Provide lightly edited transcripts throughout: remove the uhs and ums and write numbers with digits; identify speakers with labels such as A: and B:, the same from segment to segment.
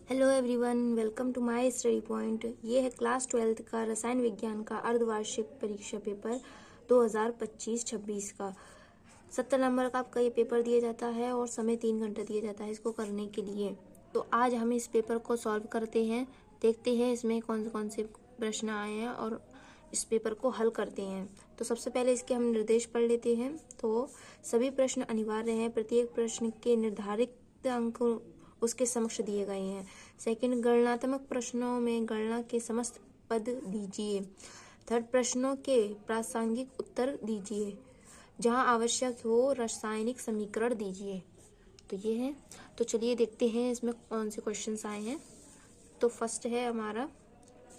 A: Hello everyone, welcome to my study point. ये है class 12th का रसायन विज्ञान का अर्धवार्षिक परीक्षा पेपर 2025-26 का 70 नंबर का आपका ये पेपर दिया जाता है और समय 3 घंटा दिया जाता है इसको करने के लिए। तो आज हम इस पेपर को सॉल्व करते हैं, देखते हैं इसमें कौन से प्रश्न आए हैं और इस पेपर को हल करते हैं। तो सबसे पहले इसके हम निर्देश पढ़ लेते हैं। तो सभी प्रश्न अनिवार्य हैं, प्रत्येक प्रश्न के निर्धारित अंक उसके समक्ष दिए गए हैं। सेकंड, गणनात्मक प्रश्नों में गणना के समस्त पद दीजिए। थर्ड, प्रश्नों के प्रासंगिक उत्तर दीजिए, जहां आवश्यक हो रासायनिक समीकरण दीजिए। तो ये है। तो चलिए देखते हैं इसमें कौन से क्वेश्चंस आए हैं। तो फर्स्ट है हमारा,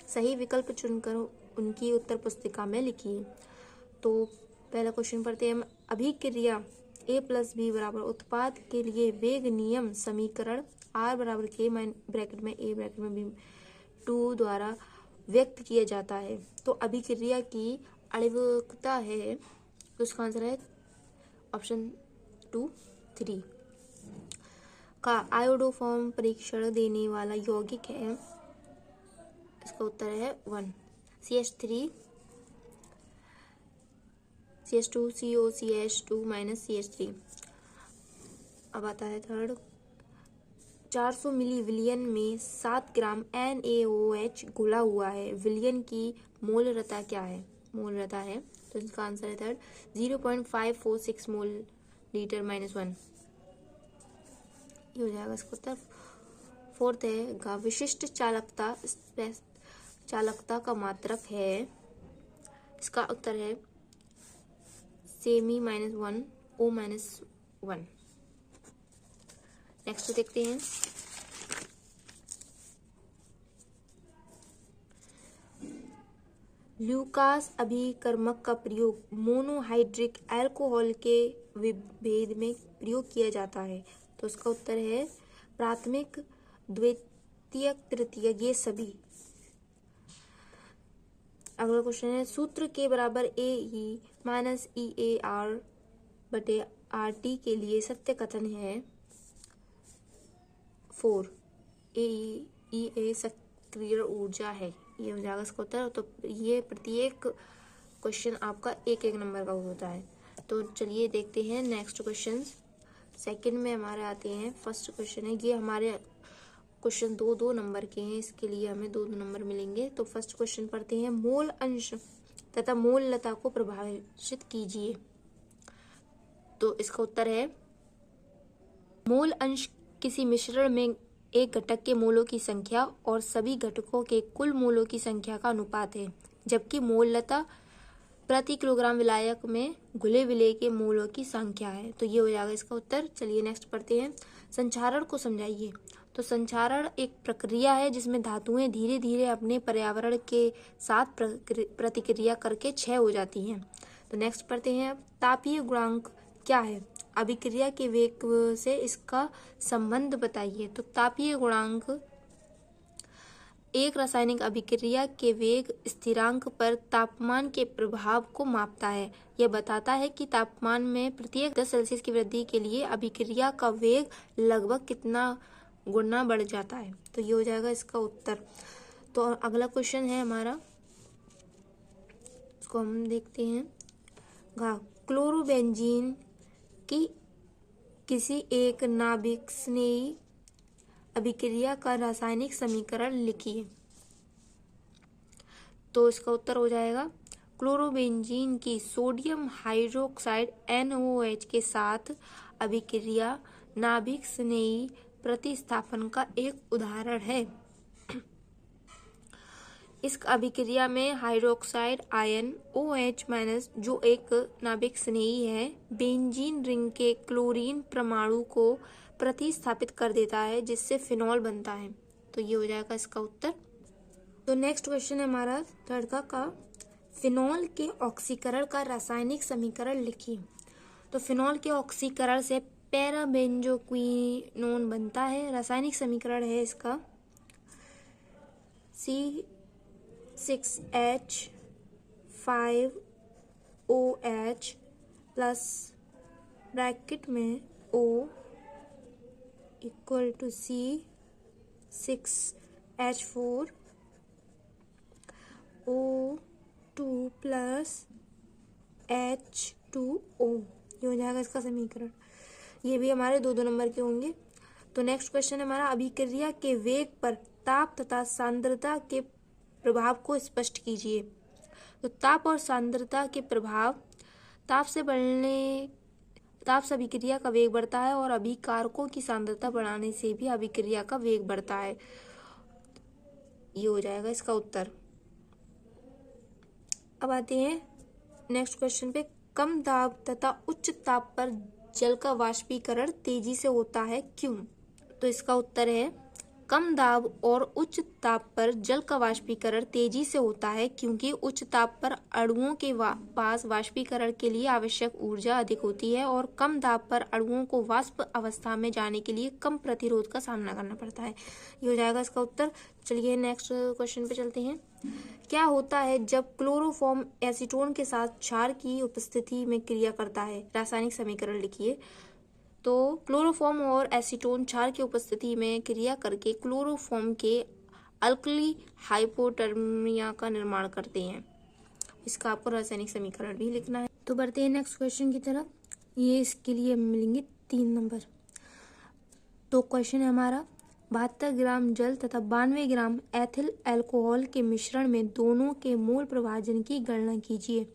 A: सही विकल्प चुनकर उनकी उत्तर पुस्तिका में लिखिए। तो पहला क्वेश्चन पढ़ते हैं। अभिक्रिया A+B बराबर उत्पाद के लिए वेग नियम समीकरण R बराबर K ब्रैकेट में A ब्रैकेट में B 2 द्वारा व्यक्त किया जाता है। तो अभिक्रिया की अणविकता है, तो इसका आंसर है ऑप्शन 2, 3 का आयोडोफॉर्म परीक्षण देने वाला यौगिक है। इसका उत्तर है 1, CH3 CH2 CO CH2 - CH3। अब आता है थर्ड, 400 मिली विलयन में 7 ग्राम NaOH घुला हुआ है। विलयन की मोलरता क्या है? मोलरता है, तो इसका आंसर है थर्ड 0.546 मोल लीटर -1। ये हो जाएगा इसका उत्तर। फोर्थ है, विशिष्ट चालकता का मात्रक है। इसका उत्तर है सेमी -1 O -1। नेक्स्ट देखते हैं। ल्यूकास अभिकर्मक का प्रयोग मोनोहाइड्रिक अल्कोहल के विभेद में प्रयोग किया जाता है। तो उसका उत्तर है प्राथमिक, द्वितीयक, तृतीयक, ये सभी। अगला क्वेश्चन है, सूत्र के बराबर AE - EAR बटे RT के लिए सत्य कथन है। 4 AE सक्रिय ऊर्जा है। ये हो जाएगा इसका उत्तर। तो ये प्रत्येक क्वेश्चन आपका 1-1 नंबर का होता है। तो चलिए देखते हैं नेक्स्ट क्वेश्चन। सेकंड में हमारे आते हैं, फर्स्ट क्वेश्चन है, ये हमारे क्वेश्चन 2-2 नंबर के हैं, इसके लिए हमें 2-2 नंबर मिलेंगे। तो फर्स्ट क्वेश्चन पढ़ते हैं, मोल अंश तथा मोललता को परिभाषित कीजिए। तो इसका उत्तर है, मोल अंश किसी मिश्रण में एक घटक के मोलों की संख्या और सभी घटकों के कुल मोलों की संख्या का अनुपात है, जबकि मोललता प्रति किलोग्राम विलायक में घुले विलेय के मोलों की संख्या है। तो ये हो जाएगा इसका उत्तर। चलिए नेक्स्ट पढ़ते हैं, संक्षारण को समझाइए। तो संक्षारण एक प्रक्रिया है जिसमें धातुएं धीरे धीरे अपने पर्यावरण के साथ प्रतिक्रिया करके क्षय हो जाती हैं। तो नेक्स्ट पढ़ते हैं, तापीय गुणांक क्या है? अभिक्रिया के वेग से इसका संबंध बताइए। तो तापीय गुणांक एक रासायनिक अभिक्रिया के वेग स्थिरांक पर तापमान के प्रभाव को मापता है। यह बताता है कि तापमान में प्रत्येक 10 सेल्सियस की वृद्धि के लिए अभिक्रिया का वेग लगभग कितना गुना बढ़ जाता है। तो ये हो जाएगा इसका उत्तर। तो अगला क्वेश्चन है हमारा, इसको हम देखते हैं। क्लोरोबेंजीन की किसी एक नाभिक स्नेही अभिक्रिया का रासायनिक समीकरण लिखिए। तो इसका उत्तर हो जाएगा, क्लोरोबेंजीन की सोडियम हाइड्रोक्साइड NaOH के साथ अभिक्रिया नाभिक स्नेही प्रतिस्थापन का एक उदाहरण है। इस अभिक्रिया में हाइड्रोक्साइड आयन OH- जो एक नाभिक स्नेही है, बेंजीन रिंग के क्लोरीन परमाणु को प्रतिस्थापित कर देता है, जिससे फिनॉल बनता है। तो ये हो जाएगा इसका उत्तर। तो नेक्स्ट क्वेश्चन है हमारा थर्ड का, फिनॉल के ऑक्सीकरण का रासायनिक समीकरण लिखिए। तो फिनॉल के ऑक्सीकरण से पैराबेंजोक्विनोन बनता है। रासायनिक समीकरण है इसका C6H5OH प्लस ब्रैकेट में O = C 6H4O2 plus H2O, ये हो जाएगा इसका समीकरण। ये भी हमारे 2-2 नंबर के होंगे। तो नेक्स्ट क्वेश्चन है हमारा, अभिक्रिया के वेग पर ताप तथा सांद्रता के प्रभाव को स्पष्ट कीजिए। तो ताप और सांद्रता के प्रभाव, ताप से अभिक्रिया का वेग बढ़ता है और अभिकारकों की सांद्रता बढ़ाने से भी अभिक्रिया का वेग बढ़ता है। ये हो जाएगा इसका उत्तर। अब आते हैं नेक्स्ट क्वेश्चन पे, कम दाब तथा उच्च ताप पर जल का वाष्पीकरण तेजी से होता है, क्यों? तो इसका उत्तर है, कम दाब और उच्च ताप पर जल का वाष्पीकरण तेजी से होता है क्योंकि उच्च ताप पर अणुओं के पास वाष्पीकरण के लिए आवश्यक ऊर्जा अधिक होती है और कम दाब पर अणुओं को वाष्प अवस्था में जाने के लिए कम प्रतिरोध का सामना करना पड़ता है। ये हो जाएगा इसका उत्तर। चलिए नेक्स्ट क्वेश्चन पे चलते हैं। क्या होता है जब क्लोरोफॉर्म एसीटोन के साथ क्षार की उपस्थिति में क्रिया करता है? रासायनिक समीकरण लिखिए। तो क्लोरोफॉर्म और एसीटोन क्षार की उपस्थिति में क्रिया करके क्लोरोफॉर्म के अल्कली हाइपोटर्मिया का निर्माण करते हैं। इसका आपको रासायनिक समीकरण भी लिखना है। तो बढ़ते हैं नेक्स्ट क्वेश्चन की तरफ। ये इसके लिए मिलेंगे 3 नंबर। तो क्वेश्चन है हमारा, 72 ग्राम जल तथा 92 ग्राम एथिल अल्कोहल के मिश्रण में दोनों के मोल प्रभाजन की गणना कीजिए।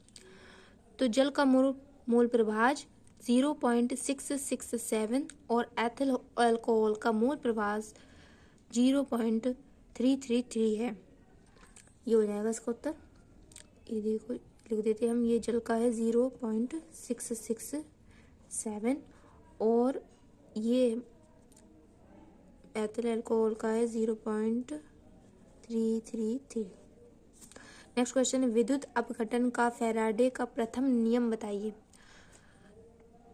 A: तो जल का मोल प्रभाज 0.667 और एथिल अल्कोहल का मोल प्रभाज 0.333 है। ये हो जाएगा इसका उत्तर। ये देखो लिख देते हैं हम, ये जल का है 0.667 और ये एथिल अल्कोहल का है 0.333। नेक्स्ट क्वेश्चन है, विद्युत अपघटन का फैराडे का प्रथम नियम बताइए।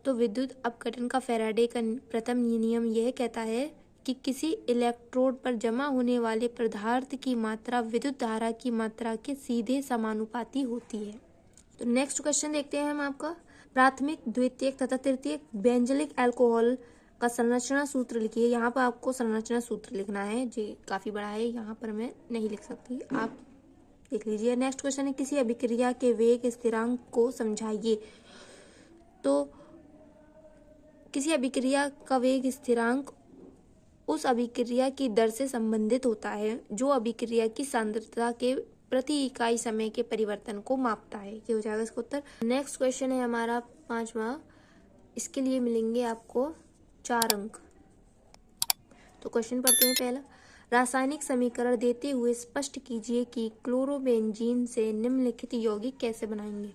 A: तो विद्युत अपघटन का फैराडे का प्रथम नियम यह कहता है कि किसी इलेक्ट्रोड पर जमा होने वाले पदार्थ की मात्रा विद्युत धारा की मात्रा के सीधे समानुपाती होती है। तो नेक्स्ट क्वेश्चन देखते हैं हम आपका, प्राथमिक, द्वितीयक तथा तृतीयक बेंजलिक अल्कोहल का संरचना सूत्र लिखिए। यहाँ पर आपको संरचना सूत्र लिखना है, जी काफी बड़ा है, यहाँ पर मैं नहीं लिख सकती, आप देख लीजिए। नेक्स्ट क्वेश्चन है, किसी अभिक्रिया के वेग स्थिरांक को समझाइए। तो किसी अभिक्रिया का वेग स्थिरांक उस अभिक्रिया की दर से संबंधित होता है जो अभिक्रिया की सांद्रता के प्रति इकाई समय के परिवर्तन को मापता है। ये हो जाएगा इसका उत्तर। नेक्स्ट क्वेश्चन है हमारा 5वां। इसके लिए मिलेंगे आपको 4 अंक। तो क्वेश्चन पढ़ते हैं पहला, रासायनिक समीकरण देते हुए स्पष्ट कीजिए कि क्लोरोबेंजीन से निम्नलिखित यौगिक कैसे बनाएंगे।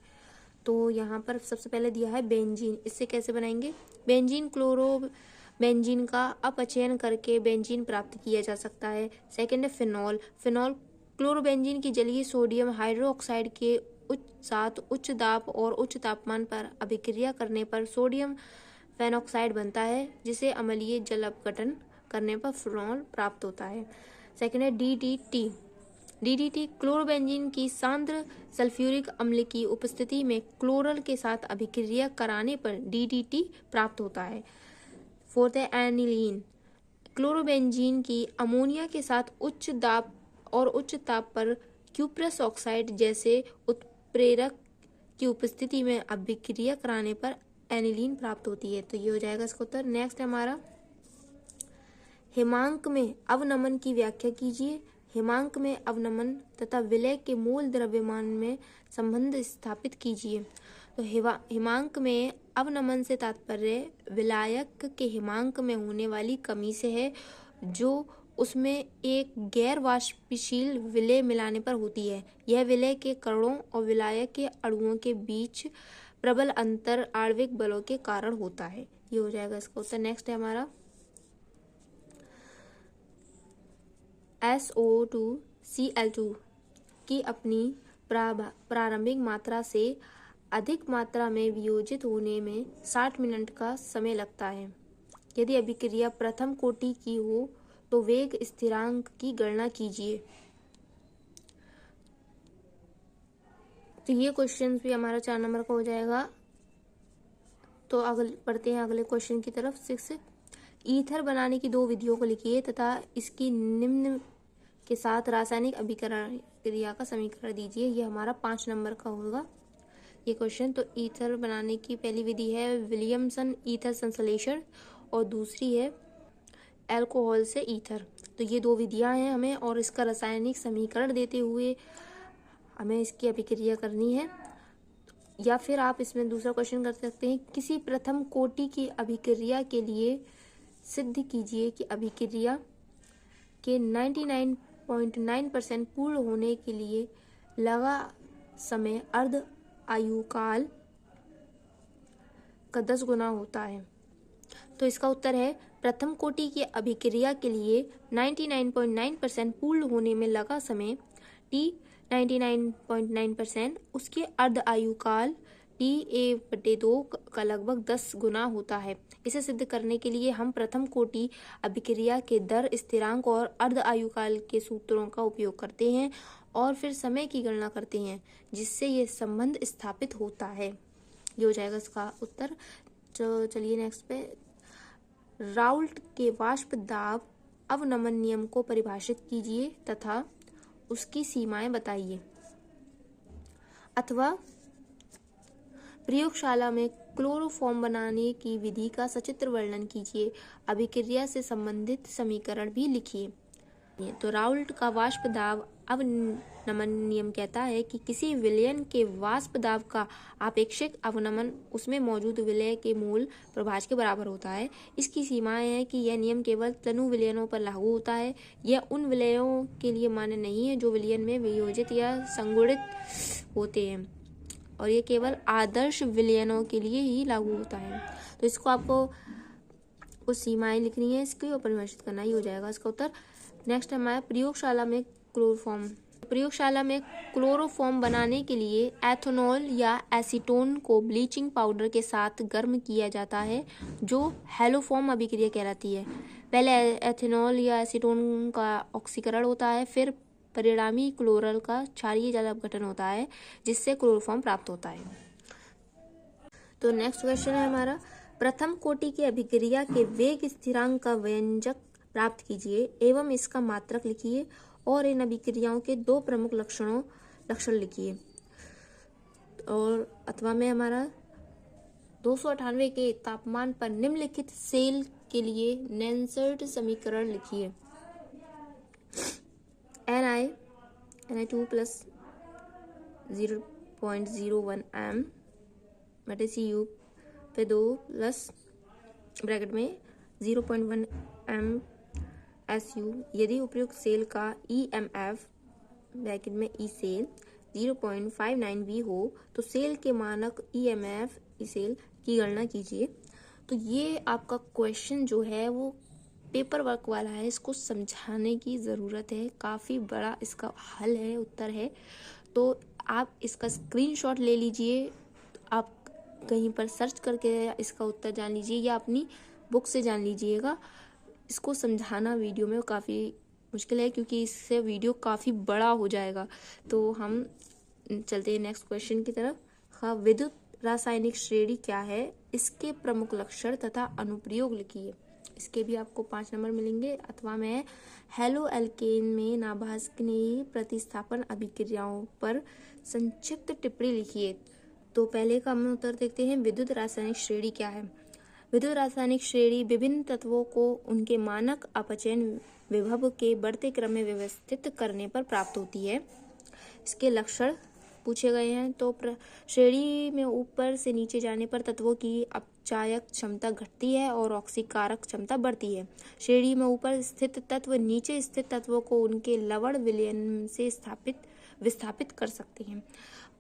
A: तो यहाँ पर सबसे पहले दिया है बेंजीन, इससे कैसे बनाएंगे? बेंजीन क्लोरोबेंजीन का अपचयन करके बेंजीन प्राप्त किया जा सकता है। सेकंड है फिनॉल। फिनॉल क्लोरोबेंजीन की जलीय सोडियम हाइड्रोक्साइड के साथ उच्च दाब और उच्च तापमान पर अभिक्रिया करने पर सोडियम फेनॉक्साइड बनता है, जिसे अम्लीय जल अपघटन करने पर फिनॉल प्राप्त होता है। सेकंड है डीडीटी। डीडीटी क्लोरोबेंजीन की सांद्र सल्फ्यूरिक अम्ल की उपस्थिति में क्लोरल के साथ अभिक्रिया कराने पर डीडीटी प्राप्त होता है। फोर्थ है एनिलीन। क्लोरोबेंजीन की अमोनिया के साथ उच्च दाब और उच्च ताप पर क्यूप्रस ऑक्साइड जैसे उत्प्रेरक की उपस्थिति में अभिक्रिया कराने पर एनिलीन प्राप्त होती है। तो ये हो जाएगा इसका उत्तर। नेक्स्ट है हमारा, हिमांक में अवनमन की व्याख्या कीजिए। हिमांक में अवनमन तथा विलय के मूल द्रव्यमान में संबंध स्थापित कीजिए। तो हिमांक में अवनमन से तात्पर्य विलायक के हिमांक में होने वाली कमी से है, जो उसमें एक गैर वाष्पशील विलय मिलाने पर होती है। यह विलय के कणों और विलायक के अणुओं के बीच प्रबल अंतर आणविक बलों के कारण होता है। ये हो जाएगा इसका उत्तर। नेक्स्ट है हमारा, SO2Cl2 की अपनी प्रारंभिक मात्रा से अधिक मात्रा में वियोजित होने में 60 मिनट का समय लगता है। यदि अभिक्रिया प्रथम कोटि की हो तो वेग स्थिरांक की गणना कीजिए। तो ये क्वेश्चन भी हमारा 4 नंबर का हो जाएगा। तो अगले पढ़ते हैं अगले क्वेश्चन की तरफ। 6, ईथर बनाने की 2 विधियों को लिखिए तथा इसकी निम्न के साथ रासायनिक अभिकरण क्रिया का समीकरण दीजिए। ये हमारा 5 नंबर का होगा ये क्वेश्चन। तो ईथर बनाने की पहली विधि है विलियमसन ईथर संश्लेषण और दूसरी है अल्कोहल से ईथर। तो ये 2 विधियां हैं हमें, और इसका रासायनिक समीकरण देते हुए हमें इसकी अभिक्रिया करनी है। या फिर आप इसमें दूसरा क्वेश्चन कर सकते हैं, किसी प्रथम कोटि की अभिक्रिया के लिए सिद्ध कीजिए कि अभिक्रिया के 99.9% पूर्ण होने के लिए लगा समय अर्ध आयुकाल का 10 गुना होता है। तो इसका उत्तर है प्रथम कोटि की अभिक्रिया के लिए 99.9% पूर्ण होने में लगा समय T 99.9%, उसके अर्ध आयुकाल TA/2 का लगभग 10 गुना होता है। इसे सिद्ध करने के लिए हम प्रथम कोटि अभिक्रिया के दर, स्थिरांक और अर्ध आयुकाल के सूत्रों का उपयोग करते हैं और फिर समय की गणना करते हैं, जिससे ये संबंध स्थापित होता है। ये हो जाएगा इसका उत्तर। तो चलिए नेक्स्ट पे, राउल्ट के वाष्प दाब अवनमन नियम को परिभाषित कीजिए तथा उसकी सीमाएं बताइए। अथवा प्रयोगशाला में क्लोरोफॉर्म बनाने की विधि का सचित्र वर्णन कीजिए। अभिक्रिया से संबंधित समीकरण भी लिखिए। तो राउल्ट का वाष्प दाब अवनमन नियम कहता है कि किसी विलयन के वाष्प दाब का आपेक्षिक अवनमन उसमें मौजूद विलय के मूल प्रभाज के बराबर होता है। इसकी सीमाएं हैं कि यह नियम केवल तनु विलयनों पर लागू होता है। यह उन विलयों के लिए मान्य नहीं है जो विलयन में वियोजित या संगुणित होते हैं, और ये केवल आदर्श विलयनों के लिए ही लागू होता है। तो इसको आपको कुछ सीमाएं लिखनी है इसकी और परिभाषित करना ही हो जाएगा इसका उत्तर। नेक्स्ट हमारा प्रयोगशाला में क्लोरोफॉर्म। प्रयोगशाला में क्लोरोफॉर्म बनाने के लिए एथेनॉल या एसीटोन को ब्लीचिंग पाउडर के साथ गर्म किया जाता है, जो हैलोफॉर्म अभिक्रिया कहलाती है। पहले एथेनॉल या एसीटोन का ऑक्सीकरण होता है, फिर परिणामी क्लोरल का क्षारीय जल अपघटन होता है, जिससे क्लोरोफॉर्म प्राप्त होता है। तो नेक्स्ट क्वेश्चन है हमारा, प्रथम कोटि की अभिक्रिया के वेग स्थिरांक का व्यंजक प्राप्त कीजिए एवं इसका मात्रक लिखिए और इन अभिक्रियाओं के 2 प्रमुख लक्षण लिखिए। और अथवा में हमारा 298 के तापमान पर निम्नलिखित सेल के लिए नेल्सन समीकरण लिखिए। Ni2 प्लस 0.01 m बटे Cu पे 2 प्लस ब्रैकेट में 0.1 m SU यदि उपयुक्त सेल का EMF ब्रैकेट में E सेल 0.59 V हो तो सेल के मानक EMF E सेल की गणना कीजिए। तो ये आपका क्वेश्चन जो है वो पेपर वर्क वाला है, इसको समझाने की ज़रूरत है, काफ़ी बड़ा इसका हल है, उत्तर है। तो आप इसका स्क्रीनशॉट ले लीजिए, आप कहीं पर सर्च करके इसका उत्तर जान लीजिए या अपनी बुक से जान लीजिएगा। इसको समझाना वीडियो में काफ़ी मुश्किल है क्योंकि इससे वीडियो काफ़ी बड़ा हो जाएगा। तो हम चलते हैं नेक्स्ट क्वेश्चन की तरफ। हाँ, विद्युत रासायनिक श्रेणी क्या है, इसके प्रमुख लक्षण तथा अनुप्रयोग लिखिए। इसके भी आपको 5 नंबर मिलेंगे। अथवा में हेलो एल्केन में नाभिक प्रतिस्थापन अभिक्रियाओं पर संक्षिप्त टिप्पणी लिखिए। तो पहले का हम उत्तर देखते हैं, विद्युत रासायनिक श्रेणी क्या है। विद्युत रासायनिक श्रेणी विभिन्न तत्वों को उनके मानक अपचयन विभव के बढ़ते क्रम में व्यवस्थित करने पर प्राप्त होती है। इसके लक्षण पूछे गए हैं। तो श्रेणी में ऊपर से नीचे जाने पर तत्वों की अपचायक क्षमता घटती है और ऑक्सीकारक क्षमता बढ़ती है। श्रेणी में ऊपर स्थित तत्व नीचे स्थित तत्वों को उनके लवण विलयन से विस्थापित कर सकते हैं।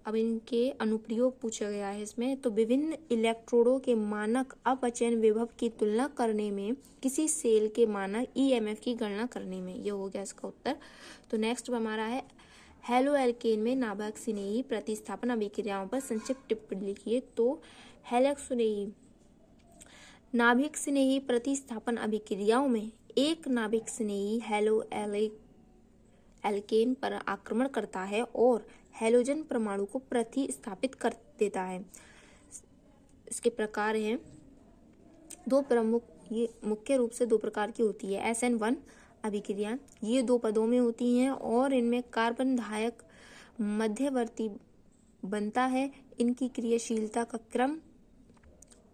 A: अब इनके अनुप्रयोग पूछा गया है इसमें। तो विभिन्न इलेक्ट्रोडों के मानक अपचयन विभव की तुलना करने में, किसी सेल के मानक EMF की गणना करने में। ये हो गया इसका उत्तर। तो नेक्स्ट हमारा है हेलो एल्केन में नाभिक स्नेही प्रतिस्थापन अभिक्रियाओं पर संक्षिप्त टिप्पणी लिखिए। तो नाभिक स्नेही प्रतिस्थापन अभिक्रियाओं में एक नाभिक स्नेही हेलो एल्केन पर आक्रमण करता है और हैलोजन परमाणु को प्रतिस्थापित कर देता है। इसके प्रकार हैं 2 प्रमुख, ये मुख्य रूप से 2 प्रकार की होती है। SN1 अभिक्रिया, ये 2 पदों में होती हैं और इनमें कार्बन धायक मध्यवर्ती बनता है। इनकी क्रियाशीलता का क्रम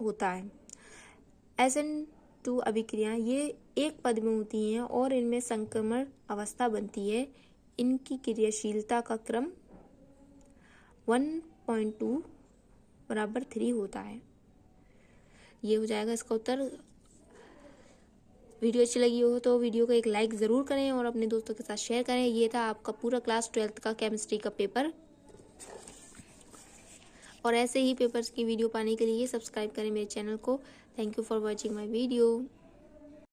A: होता है। SN2 अभिक्रिया, ये एक पद में होती हैं और इनमें संक्रमण अवस्था बनती है। इनकी क्रियाशीलता का क्रम 1.2 बराबर 3 होता है। ये हो जाएगा इसका उत्तर। वीडियो अच्छी लगी हो तो वीडियो को एक लाइक ज़रूर करें और अपने दोस्तों के साथ शेयर करें। ये था आपका पूरा क्लास 12th का केमिस्ट्री का पेपर। और ऐसे ही पेपर्स की वीडियो पाने के लिए सब्सक्राइब करें मेरे चैनल को। Thank you for watching my video.